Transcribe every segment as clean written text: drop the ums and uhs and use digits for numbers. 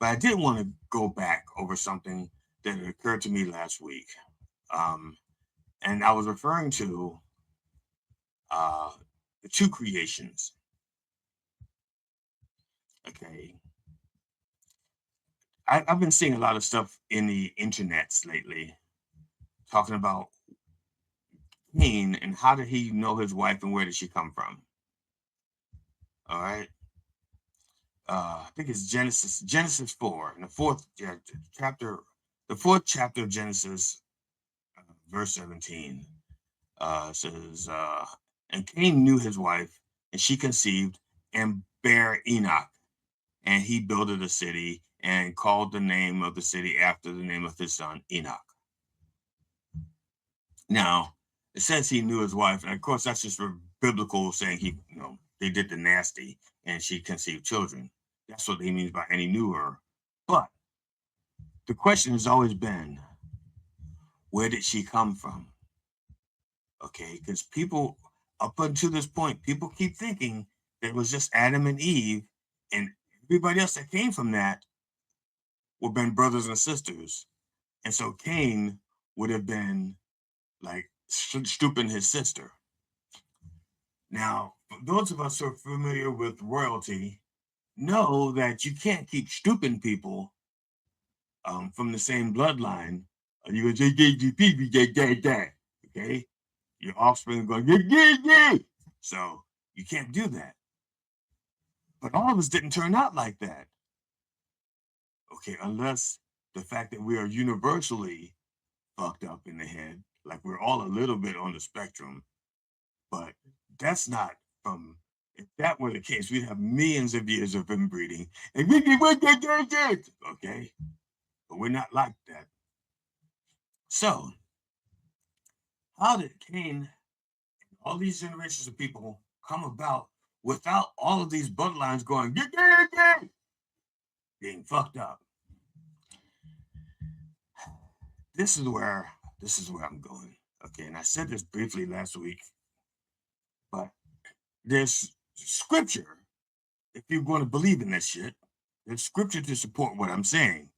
But I did want to go back over something that occurred to me last week. Um, and I was referring to uh, the two creations. Okay. I've been seeing a lot of stuff in the internets lately talking about Cain and how did he know his wife and where did she come from? All right. I think it's Genesis 4, in the chapter, the fourth chapter of Genesis, verse 17, says, and Cain knew his wife, and she conceived and bare Enoch, and he builded a city and called the name of the city after the name of his son Enoch. Now, it says he knew his wife, and of course that's just biblical saying they did the nasty and she conceived children. That's what he means by and he knew her. But the question has always been, where did she come from? Okay, because people up until this point, people keep thinking that it was just Adam and Eve, and everybody else that came from that would have been brothers and sisters. And so Cain would have been like stooping his sister. Now, those of us who are familiar with royalty know that you can't keep stooping people from the same bloodline. You go, okay? Your offspring going, so you can't do that. But all of us didn't turn out like that. Okay, unless the fact that we are universally fucked up in the head, like we're all a little bit on the spectrum, but that's not from. If that were the case, we'd have millions of years of inbreeding, and okay, but we're not like that. So, how did Cain, all these generations of people, come about without all of these bloodlines going being fucked up? This is where I'm going. Okay, and I said this briefly last week, but there's scripture. If you're going to believe in this shit, there's scripture to support what I'm saying.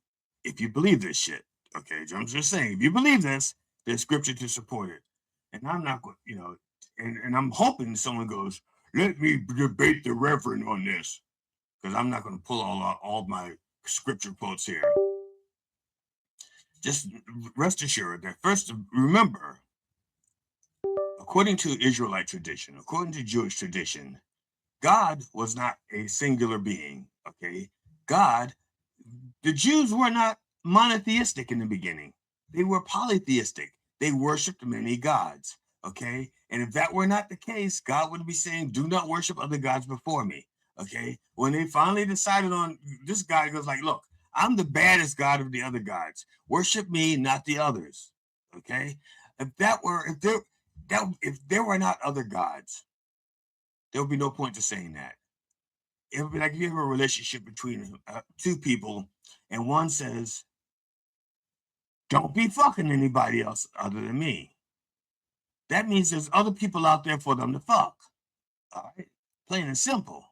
If you believe this shit, okay, I'm just saying, if you believe this, there's scripture to support it. And I'm not going, and I'm hoping someone goes, let me debate the reverend on this, because I'm not going to pull all my scripture quotes here. Just rest assured that first, remember, according to Israelite tradition, according to Jewish tradition, God was not a singular being, okay? God, the Jews were not monotheistic in the beginning. They were polytheistic. They worshiped many gods, okay? And if that were not the case, God would be saying, do not worship other gods before me, okay? When they finally decided on this, guy goes like, look, I'm the baddest god of the other gods. Worship me, not the others, okay? If there were not other gods, there would be no point to saying that. It would be like you have a relationship between two people, and one says, don't be fucking anybody else other than me. That means there's other people out there for them to fuck. All right? Plain and simple.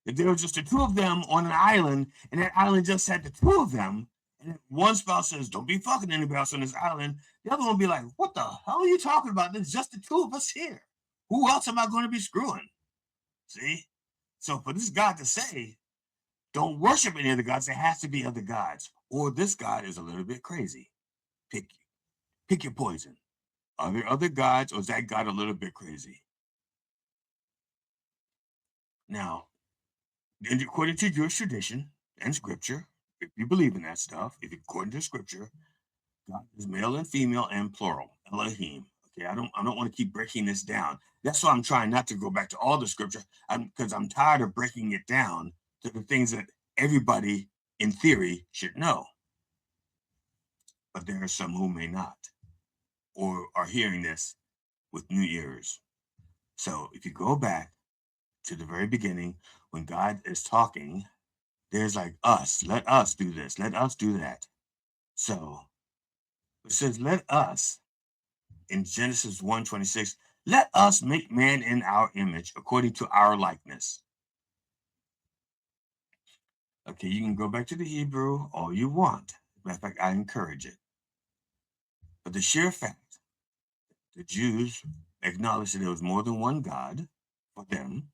If there were just the two of them on an island, and that island just had the two of them, and one spouse says, don't be fucking anybody else on this island, the other one would be like, what the hell are you talking about? There's just the two of us here. Who else am I going to be screwing? See? So for this God to say, don't worship any other gods, there has to be other gods. Or this God is a little bit crazy. Pick your poison. Are there other gods, or is that God a little bit crazy? Now, according to Jewish tradition and scripture, if you believe in that stuff, if according to scripture, God is male and female and plural, Elohim. Okay, I don't want to keep breaking this down. That's why I'm trying not to go back to all the scripture, because I'm tired of breaking it down to the things that everybody in theory should know. But there are some who may not, or are hearing this with new ears. So if you go back to the very beginning, when God is talking, there's like us, let us do this, let us do that. So it says, let us, in Genesis 1:26, let us make man in our image according to our likeness. Okay, you can go back to the Hebrew all you want. Matter of fact, I encourage it. But the sheer fact, the Jews acknowledged that there was more than one God for them.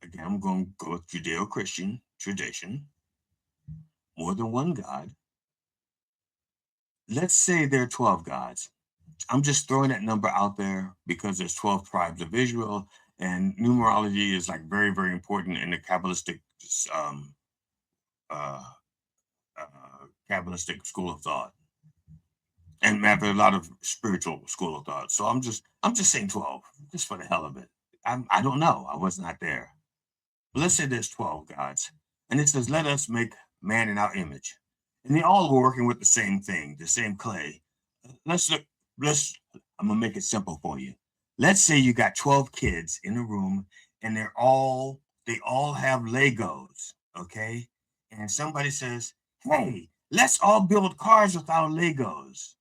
Again, I'm going to go with Judeo-Christian tradition. More than one God. Let's say there are 12 gods. I'm just throwing that number out there because there's 12 tribes of Israel, and numerology is like very, very important in the um, uh, Kabbalistic school of thought, and have a lot of spiritual school of thought. So I'm just saying 12, just for the hell of it. I don't know. I was not there. But let's say there's 12 gods, and it says, "Let us make man in our image," and they all were working with the same thing, the same clay. Let's look. Let's. I'm gonna make it simple for you. Let's say you got 12 kids in a room, and they all have Legos, okay? And somebody says, "Hey, let's all build cars with our Legos."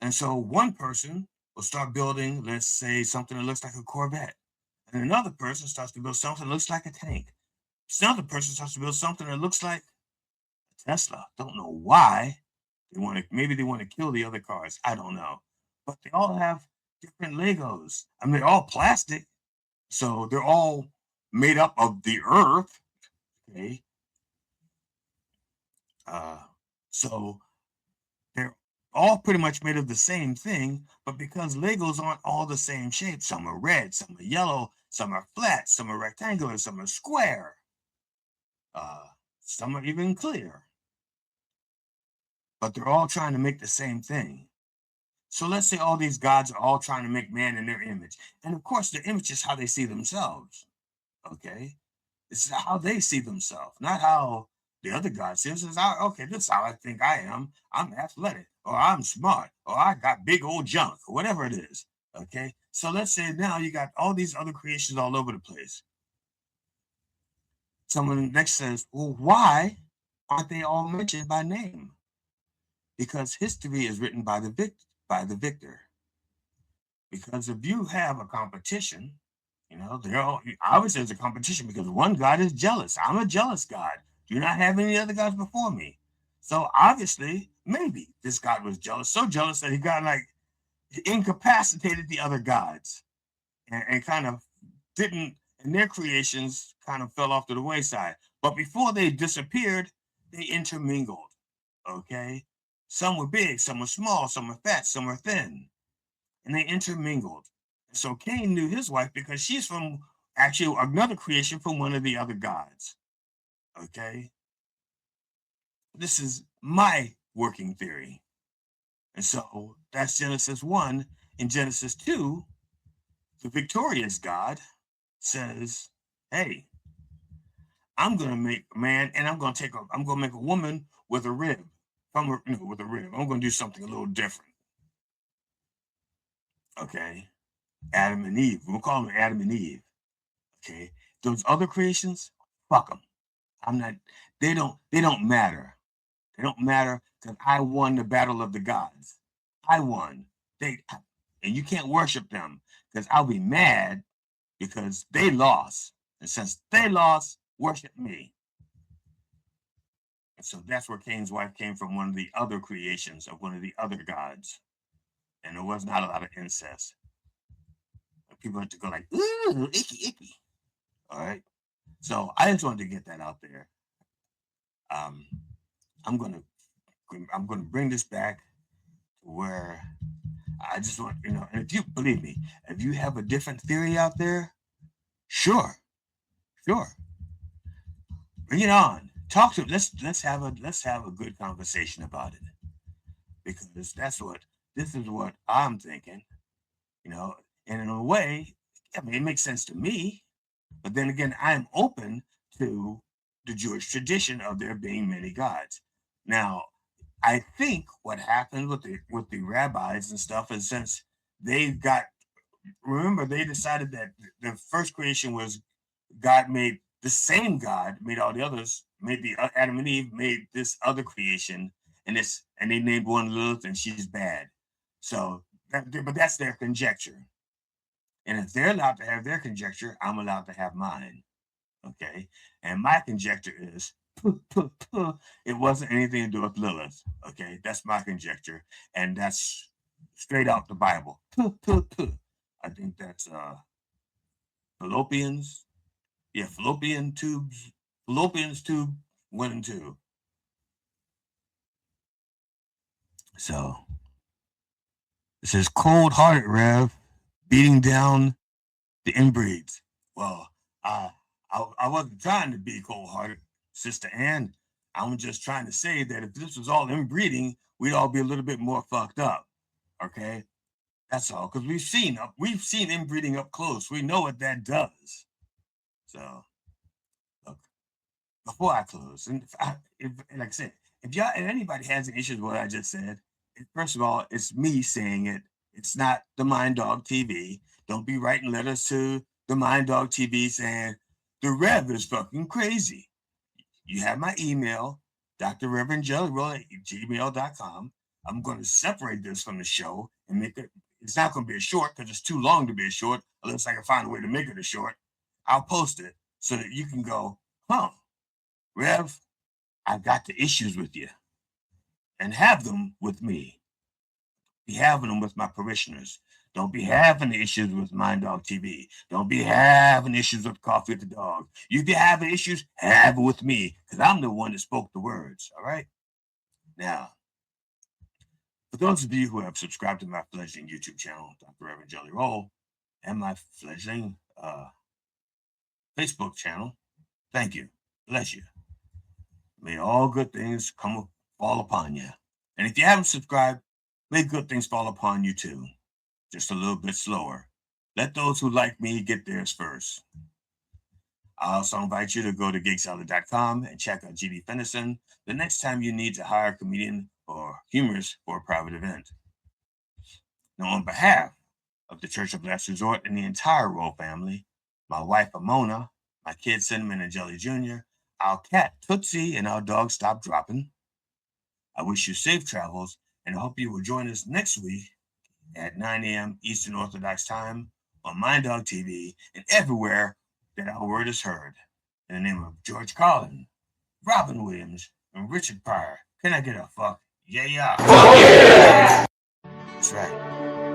And so one person will start building, let's say, something that looks like a Corvette. And another person starts to build something that looks like a tank. Another person starts to build something that looks like a Tesla. Don't know why. Maybe they want to kill the other cars. I don't know. But they all have different Legos. I mean, they're all plastic. So they're all made up of the earth. Okay. Uh, so they're all pretty much made of the same thing, but because Legos aren't all the same shape, some are red, some are yellow, some are flat, some are rectangular, some are square, uh, some are even clear, but they're all trying to make the same thing. So let's say all these gods are all trying to make man in their image. And of course, their image is how they see themselves. Okay. It's how they see themselves, not how the other God sees. It's how, okay, this is how I think I am. I'm athletic, or I'm smart, or I got big old junk, or whatever it is. Okay. So let's say now you got all these other creations all over the place. Someone next says, well, why aren't they all mentioned by name? Because history is written by the victor. Because if you have a competition, they're all obviously there's a competition because one God is jealous. I'm a jealous God. Do not have any other gods before me. So obviously, maybe this God was jealous, so jealous that he got like incapacitated the other gods and kind of didn't, and their creations kind of fell off to the wayside. But before they disappeared, they intermingled. Okay. Some were big, some were small, some were fat, some were thin, and they intermingled. So Cain knew his wife because she's from actually another creation from one of the other gods. Okay. This is my working theory. And so that's Genesis 1. In Genesis 2, the victorious God says, hey, I'm going to make a man and I'm going to make a woman with a rib. With a rib. I'm going to do something a little different. Okay. Adam and Eve. We'll call them Adam and Eve. Okay. Those other creations, fuck them. I'm not, they don't matter. They don't matter because I won the battle of the gods. I won. And you can't worship them because I'll be mad because they lost. And since they lost, worship me. And so that's where Cain's wife came from, one of the other creations of one of the other gods. And there was not a lot of incest. People had to go like, ooh, icky, icky. All right. So I just wanted to get that out there. Um, I'm gonna bring this back to where I just want, and if you believe me, if you have a different theory out there, sure, sure, bring it on. Talk to let's have a good conversation about it because this is what I'm thinking, you know, and in a way, I mean, it makes sense to me, but then again, I'm open to the Jewish tradition of there being many gods. Now, I think what happened with the rabbis and stuff is since they got remember they decided that the first creation was God made the same God made all the others made the Adam and Eve made this other creation and they named one Lilith and she's bad. So but that's their conjecture. And if they're allowed to have their conjecture, I'm allowed to have mine. Okay. And my conjecture is it wasn't anything to do with Lilith. Okay. That's my conjecture. And that's straight out the Bible. I think that's Philippians. Yeah, Philippians 2, 1 and 2. So it says cold hearted Rev beating down the inbreeds. Well, I wasn't trying to be cold hearted, Sister Ann. I'm just trying to say that if this was all inbreeding, we'd all be a little bit more fucked up. Okay? That's all. Because we've seen inbreeding up close. We know what that does. So look, before I close, and like I said, if anybody has any issues with what I just said, first of all, it's me saying it. It's not the Mind Dog TV. Don't be writing letters to the Mind Dog TV saying the Rev is fucking crazy. You have my email, Dr. Reverend Jelly Roll at gmail.com. I'm going to separate this from the show and make it. It's not going to be a short because it's too long to be a short unless I can find a way to make it a short. I'll post it so that you can go, huh, Rev, I've got the issues with you and have them with me. Be having them with my parishioners. Don't be having the issues with Mind Dog TV. Don't be having issues with Coffee with the Dog. You be having issues, have it with me, because I'm the one that spoke the words. All right. Now, for those of you who have subscribed to my fledgling YouTube channel, Dr. Reverend Jelly Roll, and my fledgling Facebook channel, thank you. Bless you. May all good things fall upon you. And if you haven't subscribed, may good things fall upon you too. Just a little bit slower. Let those who like me get theirs first. I also invite you to go to gigsalad.com and check out GD Fennison the next time you need to hire a comedian or humorist for a private event. Now, on behalf of the Church of Last Resort and the entire Rolle family, my wife Amona, my kids Cinnamon and Jelly Jr., our cat Tootsie, and our dog Stop Dropping, I wish you safe travels and I hope you will join us next week at 9 a.m. Eastern Orthodox Time on Mind Dog TV and everywhere that our word is heard. In the name of George Carlin, Robin Williams, and Richard Pryor, can I get a fuck? Yeah, yeah. Fuck yeah! That's right.